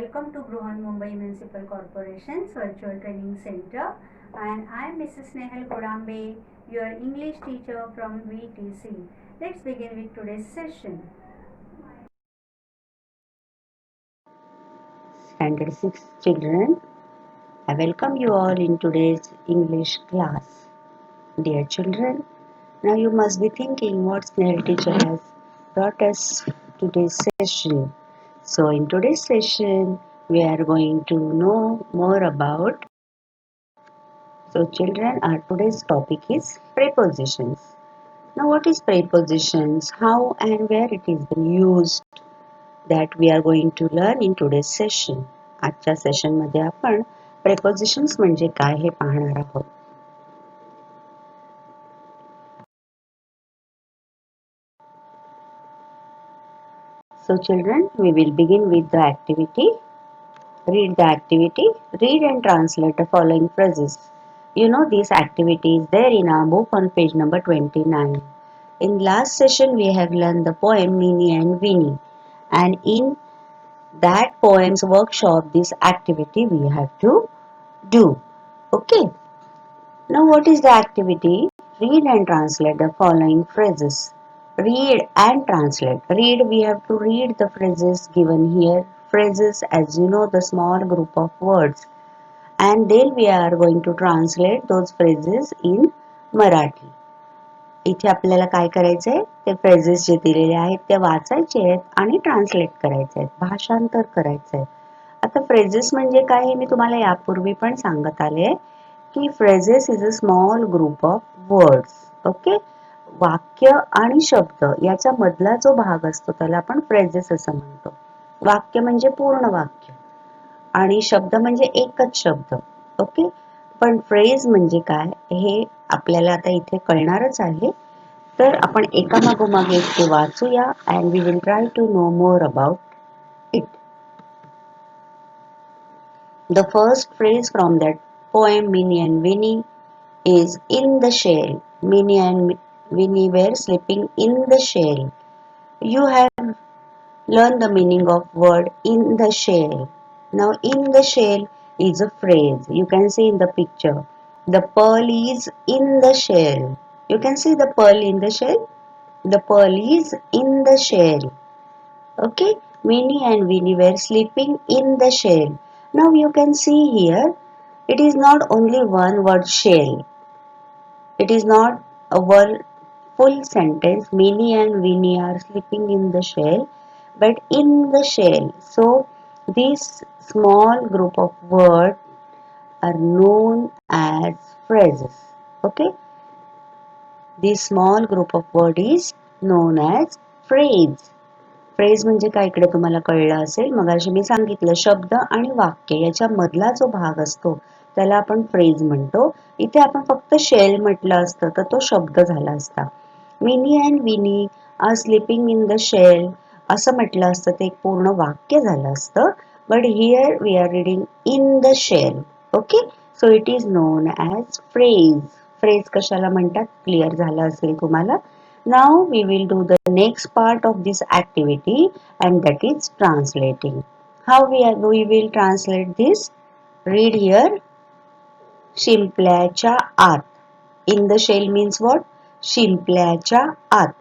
welcome to Bruhan Mumbai Municipal Corporation's Virtual Training Center, and I am Mrs. Nehal Kodambe, your English teacher from VTC. Let's begin with today's session. Standard 6 children, I welcome you all in today's English class. Dear children, now you must be thinking what Snail teacher has brought us today's session. So in today's session, we are going to know more about. So children, our today's topic is prepositions. Now what is prepositions? How and where it is been used? That we are going to learn in today's session. आजच्या session मध्ये आपण prepositions म्हणजे काय हे पाहणार आहोत. So children, we will begin with the activity. Read the activity. Read and translate the following phrases. You know this activity is there in our book on page number 29. In last session we have learned the poem Minnie and Winnie, and in that poem's workshop this activity we have to do. Okay. Now what is the activity? Read and translate the following phrases. Read and translate. Read, we have to read the phrases given here. Phrases, as you know, the small group of words. And then we are going to translate those phrases in Marathi. इथे आपल्याला काय करायचं आहे, ते phrases जे दिलेले आहेत ते वाचायचे आहेत आणि ट्रान्सलेट करायचे आहेत, भाषांतर करायचं आहे. आता फ्रेजेस म्हणजे काय हे मी तुम्हाला यापूर्वी पण सांगत आले की phrases is a small group of words. Okay, वाक्य आणि शब्द याच्या मधला जो भाग असतो त्याला आपण फ्रेजेस असं म्हणतो. वाक्य म्हणजे पूर्ण वाक्य आणि शब्द म्हणजे एकच शब्द. ओके, पण फ्रेज म्हणजे काय हे आपल्याला आता इथे कळणारच आहे. तर आपण एकामागोमाग एक ते वाचूया and we will try to know more about it. The first phrase from that poem Minnie and Winnie is in the shell. Minnie and Winnie were sleeping in the shell. You have learned the meaning of word in the shell. Now in the shell is a phrase. You can see in the picture. The pearl is in the shell. You can see the pearl in the shell. The pearl is in the shell. Okay, Minnie and Winnie were sleeping in the shell. Now you can see here, it is not only one word shell. It is not a word full sentence. Minnie and Winnie are sleeping in the shell, but in the shell. So this small group of words are known as phrases. Okay, this small group of word is known as phrase. Phrase म्हणजे काय इकडे तुम्हाला कळलं असेल. मगाशी मी सांगितलं शब्द आणि वाक्य याच्या मधला जो भाग असतो त्याला आपण फ्रेज म्हणतो. इथे आपण फक्त शेल म्हटलं असतं तर तो शब्द झाला असता. Mini and Winnie are sleeping in the shell असं म्हटलं असतं ते एक पूर्ण वाक्य झालं असतं. But here we are reading in the shell. Okay, so it is known as phrase. Phrase कशाला म्हणतात क्लिअर झालं असेल तुम्हाला. Now we will do the next part of this activity, and that is translating. How we will translate this? Read here. शिंपल्याच्या आत. In the shell means what? शिंपल्याच्या आत.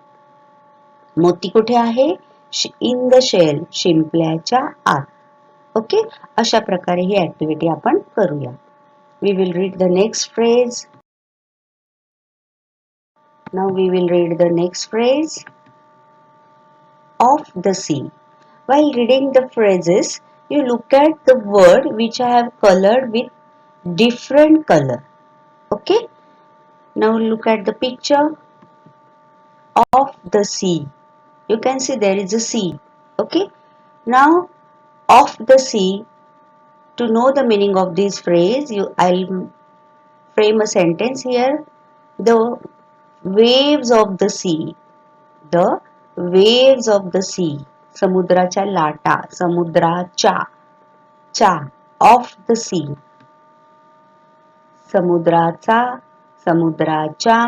मोती कुठे आहे? In the shell. शिंपल्याच्या आत. ओके, अशा प्रकारे ही ऍक्टिव्हिटी आपण करूया. We will read the next phrase. Now we will read the next phrase. Of the sea. While reading the phrases, you look at the word which I have colored with different color. Okay? Now look at the picture of the sea. You can see there is a sea. Okay? Now of the sea, to know the meaning of this phrase, I'll frame a sentence here. The waves of the sea. The waves of the sea. समुद्राच्या लाटा. समुद्राच्या चा of the सी. समुद्राचा समुद्राच्या.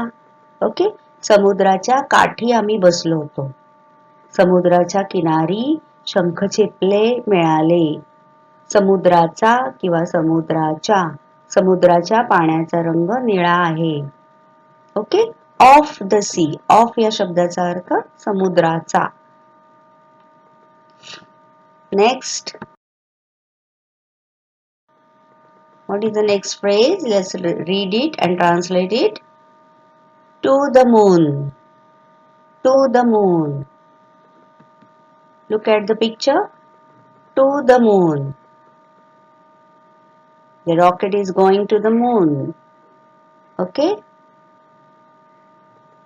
Okay, समुद्राच्या काठी आम्ही बसलो होतो. समुद्राच्या किनारी शंखचिपले मिळाले. समुद्राचा किंवा समुद्राच्या पाण्याचा रंग निळा आहे. Okay, of the sea. Of या शब्दाचा अर्थ समुद्राचा. Next, what is the next phrase? Let's read it and translate it. To the moon. To the moon. Look at the picture. To the moon. The rocket is going to the moon. Okay?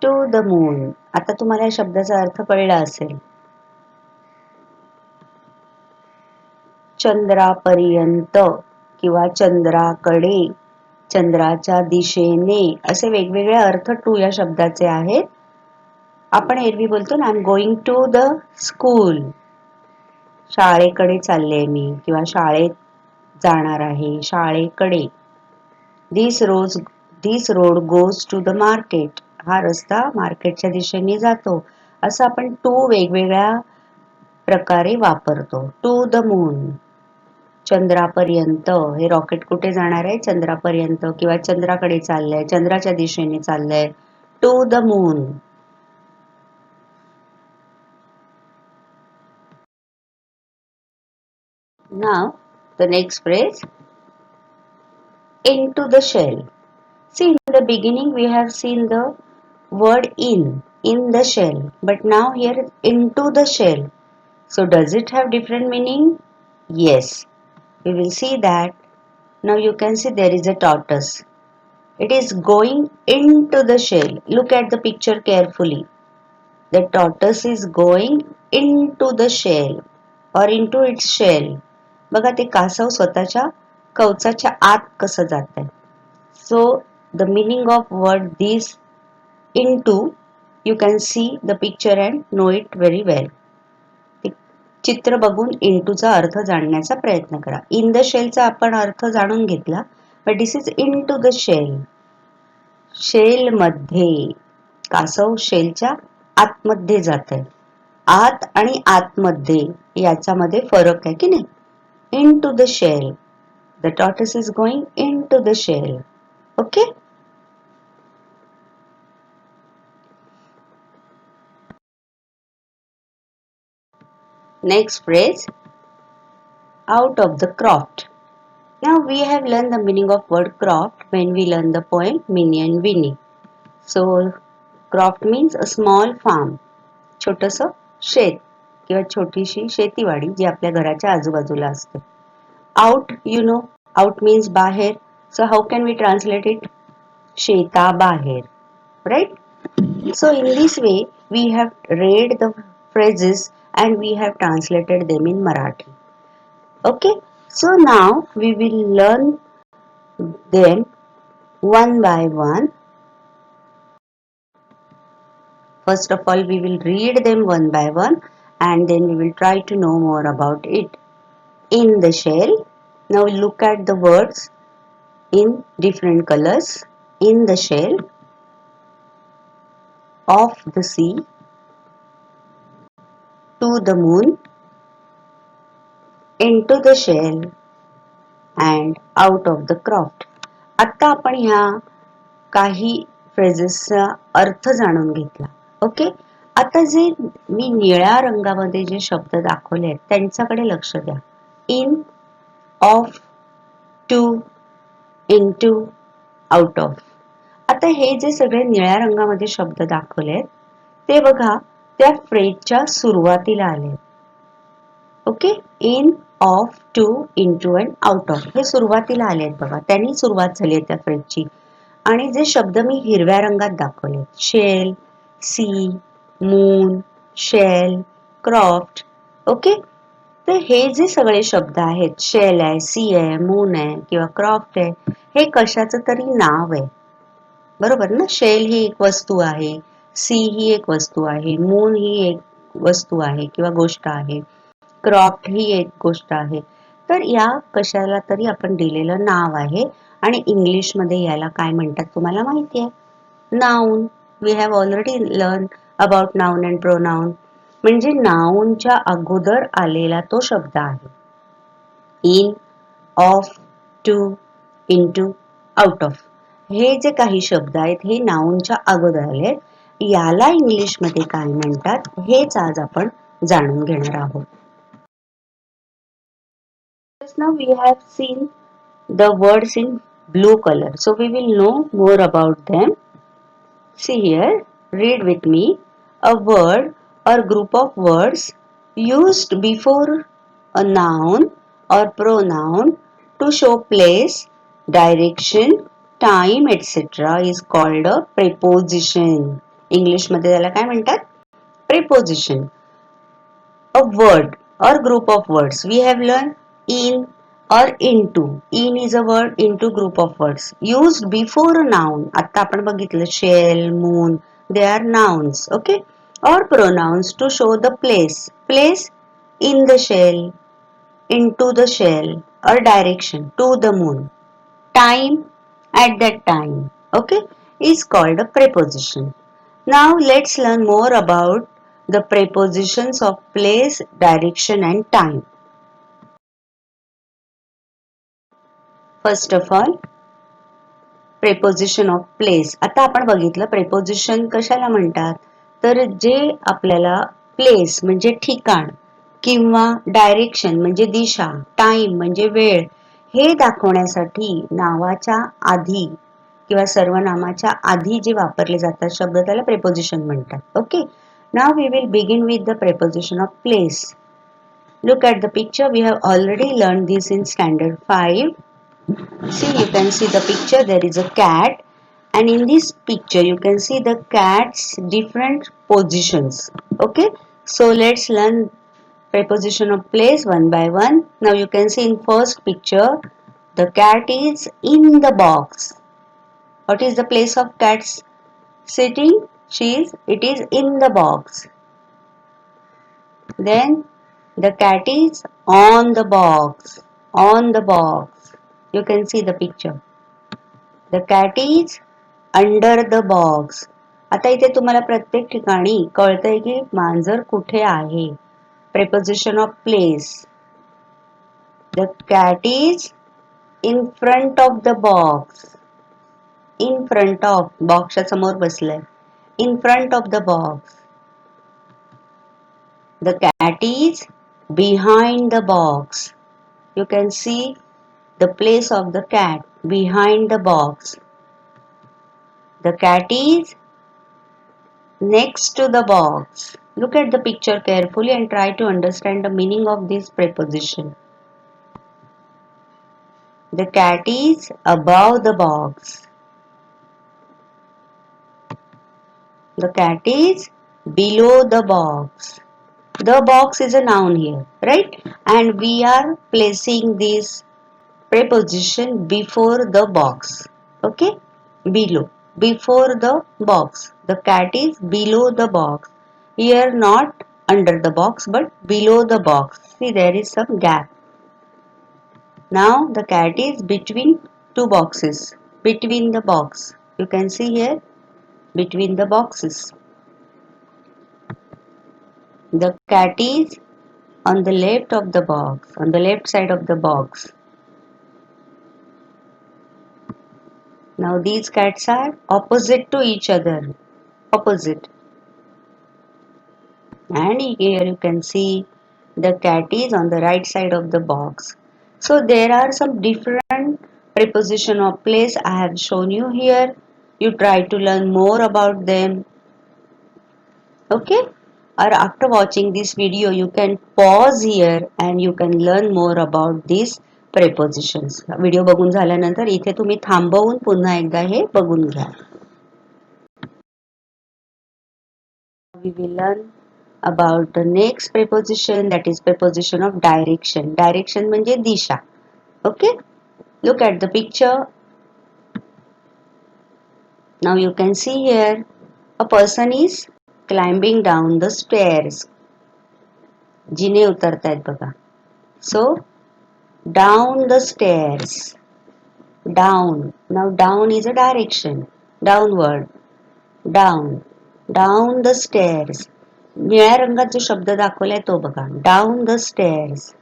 To the moon. आता तुम्हाला या शब्दाचा अर्थ कळला असेल. चंद्रापर्यंत किंवा चंद्राकडे, चंद्राच्या दिशेने असे वेगवेगळे अर्थ टू या शब्दाचे आहेत. आपण एरवी बोलतो ना, I am going to the school. शाळेकडे चालले मी किंवा शाळेत जाणार आहे, शाळेकडे. This road goes to the market. हा रस्ता मार्केटच्या दिशेने जातो. असं आपण टू वेगवेगळ्या प्रकारे वापरतो. टू द मून, चंद्रापर्यंत. हे रॉकेट कुठे जाणार आहे? चंद्रापर्यंत किंवा चंद्राकडे चाललंय, चंद्राच्या दिशेने चाललंय. To the moon. Now the next phrase, into the shell. See, in the beginning we have seen the word in the shell, but now here into the shell. So does it have different meaning? Yes, we will see that. Now you can see there is a tortoise. It is going into the shell. Look at the picture carefully. The tortoise is going into the shell or into its shell. बघा ते कासव स्वतःच्या कवचाच्या आत कसं जात आहे. So the meaning of word this into, you can see the picture and know it very well. चित्र बघून इंटूचा अर्थ जाणण्याचा प्रयत्न करा. इन द शेलचा आपण अर्थ जाणून घेतला, but this is into the shell. Shell मध्ये, कासव शेलच्या आतमध्ये जात आहे. आत आणि आतमध्ये याच्यामध्ये फरक आहे की नाही? into the shell. The tortoise is going into the shell. Okay? Next phrase, out of the croft. Now we have learned the meaning of word croft when we learn the poem Minnie and Winnie. So croft means a small farm. छोटंसं शेत किंवा छोटीशी शेतीवाडी जी आपल्या घराच्या आजूबाजूला असते. Out, you know, out means बाहेर. So how can we translate it? शेता बाहेर, right? So in this way we have read the phrases and we have translated them in Marathi. Okay, so now we will learn them one by one. First of all, we will read them one by one and then we will try to know more about it. In the shell. Now look at the words in different colors. In the shell. Of the sea. To the moon. Into the shell. And out of the croft. आता आपण ह्या काही फ्रेजेसचा अर्थ जाणून घेतला. Okay, आता जे मी निळ्या रंगामध्ये जे शब्द दाखवले आहेत त्यांच्याकडे लक्ष द्या. In, of, to, into, out of. आता हे जे सगळे निळ्या रंगामध्ये शब्द दाखवले आहेत ते बघा त्या फ्रेजच्या सुरुवातीला आले. Okay, in, of, to, into and out of हे सुरुवातीला आले आहेत बघा. त्यांनी सुरुवात झाली आहे त्या फ्रेजची. आणि जे शब्द मी हिरव्या रंगात दाखवले, शेल, सी, मून, शेल, क्रॉफ्ट. ओके, तर हे जे सगळे शब्द आहेत, शेल आहे, सी आहे, मून आहे किंवा क्रॉफ्ट आहे, हे कशाचं तरी नाव आहे. बरोबर ना? शेल ही एक वस्तू आहे, सी ही एक वस्तू आहे, मून ही एक वस्तू आहे किंवा गोष्ट आहे, क्रॉफ्ट ही एक गोष्ट आहे. तर या कशाला तरी आपण दिलेलं नाव आहे. आणि इंग्लिशमध्ये याला काय म्हणतात तुम्हाला माहिती आहे? Noun. We have already learn about noun and pronoun. म्हणजे नाउनच्या अगोदर आलेला तो शब्द आहे. In, of, to, into, out of. हे जे काही शब्द आहेत हे नाउनच्या अगोदर आले. याला इंग्लिशमध्ये काय म्हणतात हेच आज आपण जाणून घेणार आहोत. Just now we have seen the words in blue color, so we will know more about them. See here, read with me. A word or group of words used before a noun or pronoun to show place, direction, time, etc. is called a preposition. English मध्ये त्याला काय म्हणतात? Preposition. A word or group of words. We have learned in or into. In is a word, into group of words. Used before a noun. आता आपण बघितलं shell, moon. They are nouns. Okay. Or pronouns to show the place. Place in the shell, into the shell, or direction to the moon. Time at that time. Okay. Is called a preposition. Now let's learn more about the prepositions of place, direction and time. First of all, preposition of place. आता आपण बघितलं preposition कशाला म्हणतात? तर जे आपल्याला place म्हणजे ठिकाण किंवा direction म्हणजे दिशा, time म्हणजे वेळ हे दाखवण्यासाठी नावाच्या आधी किंवा सर्वनामाच्या आधी जे वापरले जातात शब्द त्याला preposition म्हणतात. Okay. Now we will begin with the preposition of place. Look at the picture. We have already learned this in standard 5. See, you can see the picture. There is a cat, and in this picture you can see the cat's different positions. Okay. So let's learn preposition of place one by one. Now you can see in first picture the cat is in the box. What is the place of cat's sitting? It is in the box. Then the cat is on the box. On the box. You can see the picture. The cat is under the box. आता इथे तुम्हाला प्रत्येक ठिकाणी कळतंय की मांजर कुठे आहे. Preposition of place. The cat is in front of the box. In front of. बॉक्सच्या समोर बसलाय. In front of the box. The cat is behind the box. You can see the place of the cat behind the box. The cat is next to the box. Look at the picture carefully and try to understand the meaning of this preposition. The cat is above the box. The cat is below the box. The box is a noun here, right? And we are placing this preposition before the box. Okay? Below. Before the box. The cat is below the box. Here not under the box but below the box. See, there is some gap. Now the cat is between two boxes. Between the box. You can see here between the boxes. The cat is on the left of the box. On the left side of the box. Now these cats are opposite to each other. Opposite. And here you can see the cat is on the right side of the box. So there are some different preposition of place I have shown you here. You try to learn more about them. Okay? Or after watching this video you can pause here and you can learn more about these prepositions. Video बघून झाल्यानंतर इथे तुम्ही थांबवून पुन्हा एकदा हे बघून घ्या. We will learn about the next preposition, that is preposition of direction. Direction म्हणजे दिशा. Okay? Look at the picture. Now you can see here a person is climbing down the stairs. जिने उतरतायत बघा. So down the stairs. Down. Now down is a direction. Downward. Down. Down the stairs. निळ्या रंगात जो शब्द दाखवलाय तो बघा. Down the stairs.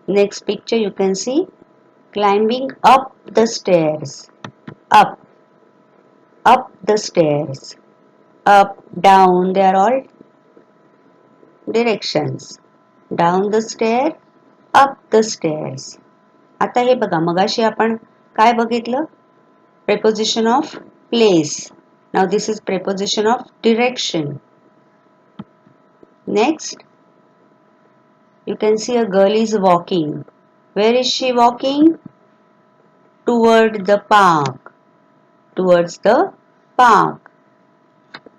Next picture you can see climbing up the stairs. Up, up the stairs. Up, down, they are all directions. Down the stair, up the stairs. आता हे बघा मगाशी आपण काय बघितलं? Preposition of place. Now this is preposition of direction. Next, you can see a girl is walking. Where is she walking? Toward the park. Towards the park.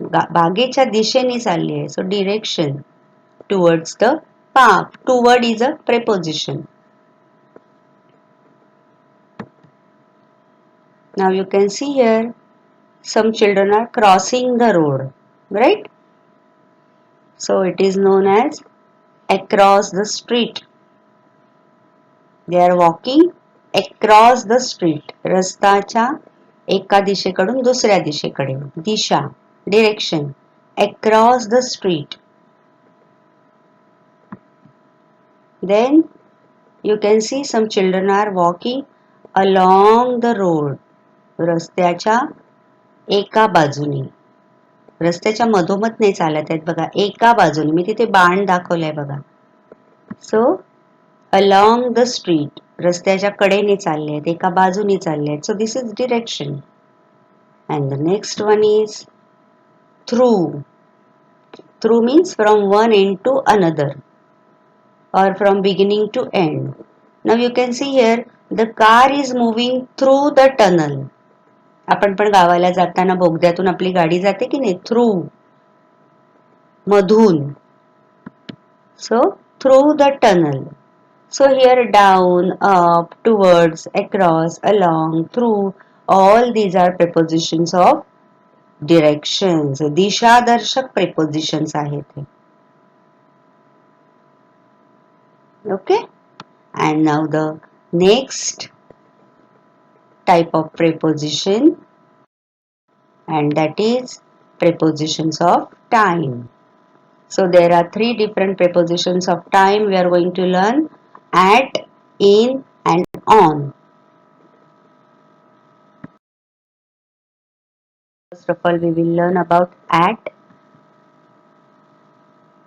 बागेच्या दिशेने चालली आहे. So direction. Towards the park. Toward is a preposition. Now you can see here some children are crossing the road, right? So it is known as across the street. They are walking across the street. रस्त्याच्या एका दिशेकडून दुसऱ्या दिशेकडे. दिशा, direction. Across the street. Then you can see some children are walking along the road. रस्त्याच्या एका बाजूने. रस्त्याच्या मधोमध नाही चालत आहेत बघा, एका बाजूने. मी तिथे बाण दाखवलाय बघा. सो along the street. रस्त्याच्या कडेने चालले आहेत, एका बाजूने चालले आहेत. So this is direction. And the next one is through. Through means from one end to another or from beginning to end. Now you can see here the car is moving through the tunnel. आपण पण गावाला जाताना बोगद्यातून आपली गाडी जाते की नाही? Through, मधून. So through the tunnel. So here down, up, towards, across, along, through, all these are prepositions of directions. दिशादर्शक prepositions आहेत. Okay? And now the next type of preposition, and that is prepositions of time. So there are three different prepositions of time we are going to learn: at, in, and on. First of all, we will learn about at.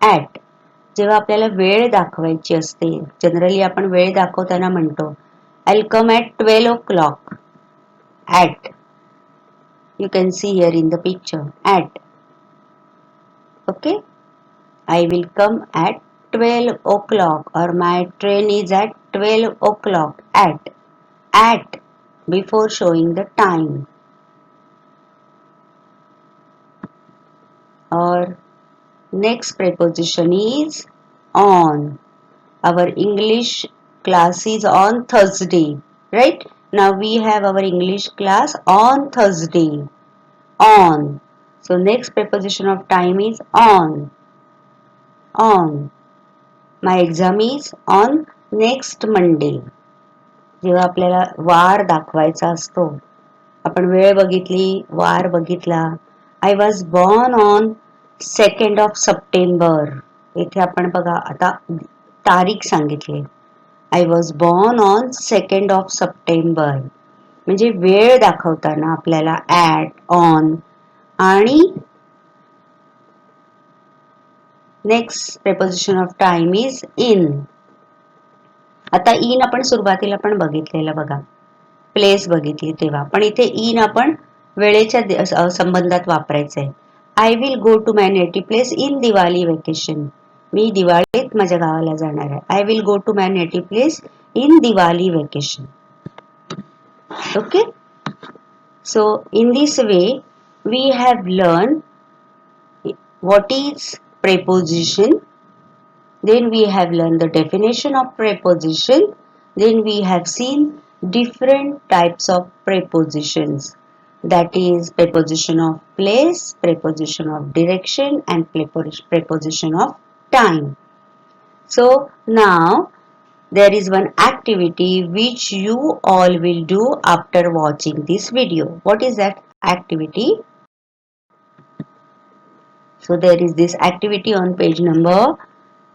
At. जेव्हा आपल्याला वेळ दाखवायची असते, generally आपण वेळ दाखवताना म्हणतो I'll come at 12 o'clock. At. You can see here in the picture. At. Okay? I will come at 12 o'clock, or my train is at 12 o'clock. At. At. Before showing the time. Or next preposition is on. Our English class is on Thursday, right? Now we have our English class on Thursday. On. So next preposition of time is on. On. My exam is on next Monday. जेव्हा आपल्याला वार दाखवायचा असतो, आपण वेळ बघितली, वार बघितला. I was born on 2nd of September. इथे आपण बघा आता तारीख सांगितली. I was born on 2nd of September. म्हणजे वेळ दाखवताना आपल्याला at, on आणि next preposition of time is in. आता in आपण सुरुवातीला पण बघितलेलं बघा, प्लेस बघितली तेव्हा, पण इथे in आपण वेळेच्या संबंधात वापरायचंय. I will go to my native place in Diwali vacation. मी दिवाळीत माझ्या गावाला जाणार आहे. I will go to my native place in Diwali vacation. Okay? So in this way we have learned what is preposition. Then we have learned the definition of preposition. Then we have seen different types of prepositions. That is preposition of place, preposition of direction, and preposition of time. So now there is one activity which you all will do after watching this video. What is that activity? So there is this activity on page number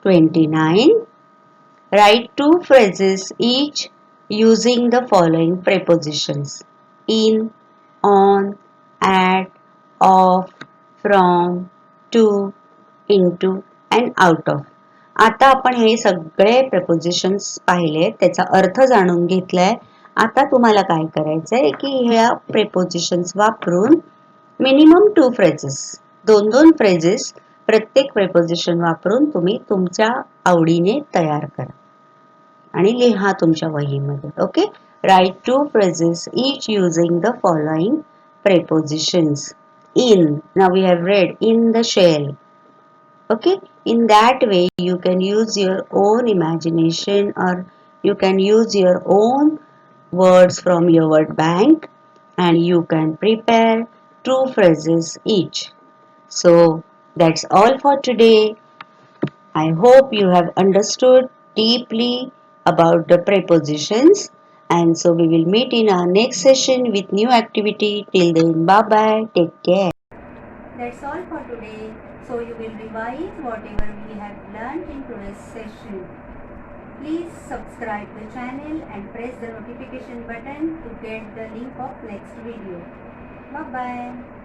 29. Write two phrases each using the following prepositions: in, on, at, of, from, to, into and out of. आता आपण हे सगळे prepositions पाहिले, त्याचा अर्थ जाणून घेतलाय. आता तुम्हाला काय करायचंय की ह्या prepositions वापरून मिनिमम 2 phrases, दोन phrases प्रत्येक preposition वापरून तुम्ही तुमच्या आवडीने तयार करा आणि लिहा तुमच्या वहीमध्ये. Okay, right 2 phrases each using the following prepositions. In, now we have read in the shell. Okay, in that way you can use your own imagination, or you can use your own words from your word bank, and you can prepare 2 phrases each. So that's all for today. I hope you have understood deeply about the prepositions, and so we will meet in our next session with new activity. Till then, bye bye, take care. That's all for today. So you will revise whatever we have learned in today's session. Please subscribe the channel and press the notification button to get the link of next video. Bye bye.